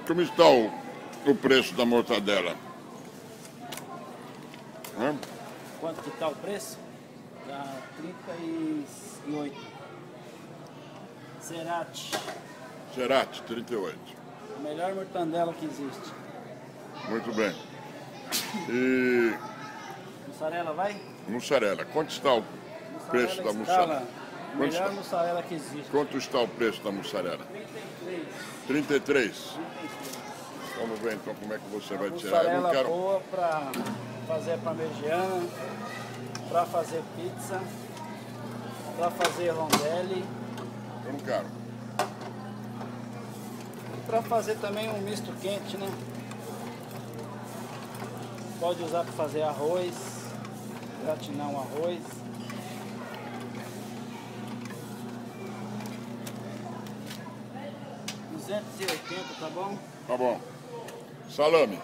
Como está o preço da mortadela? Hã? Quanto que tá o preço? Tá 38. Cerati, 38. A melhor mortandela que existe. Muito bem. E Mussarela vai? mussarela, quanto está o preço da mussarela? A melhor mussarela que existe. Quanto está o preço da mussarela? 33. 33. Vamos ver então como é que você vai tirar. Eu não Mussarela quero... boa pra fazer parmegiana, pra fazer pizza, pra fazer rondelli, Eu não quero. pra fazer também um misto quente, né? Pode usar para fazer arroz, gratinar um arroz. R$280, tá bom? Tá bom. Salame.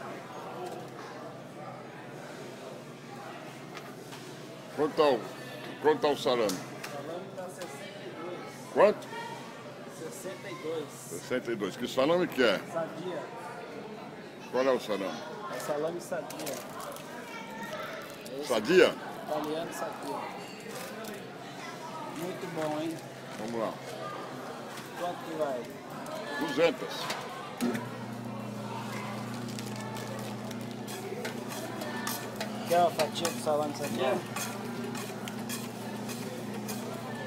Quanto tá o salame? O salame tá 62. Quanto? 62. 62. Que salame que é? Sadia. Qual é o salame? É salame sadia. Sadia? Italiano sadia. Muito bom, hein? Vamos lá. Quanto que vai? 200. Quer uma fatia de salame sadia?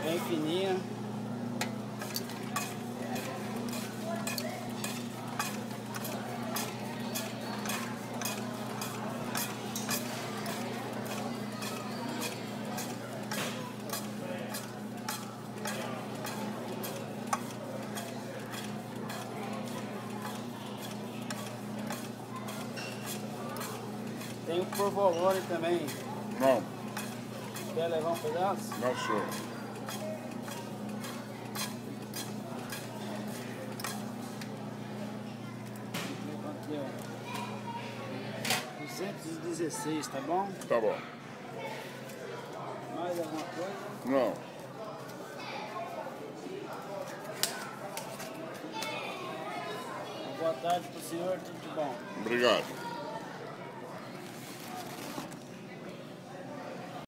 Bem fininha. Tem o provolone também. Não, Quer levar um pedaço? não sou. Aqui, ó. 216, tá bom? Tá bom. Mais alguma coisa? Não. Boa tarde pro senhor, tudo de bom. Obrigado.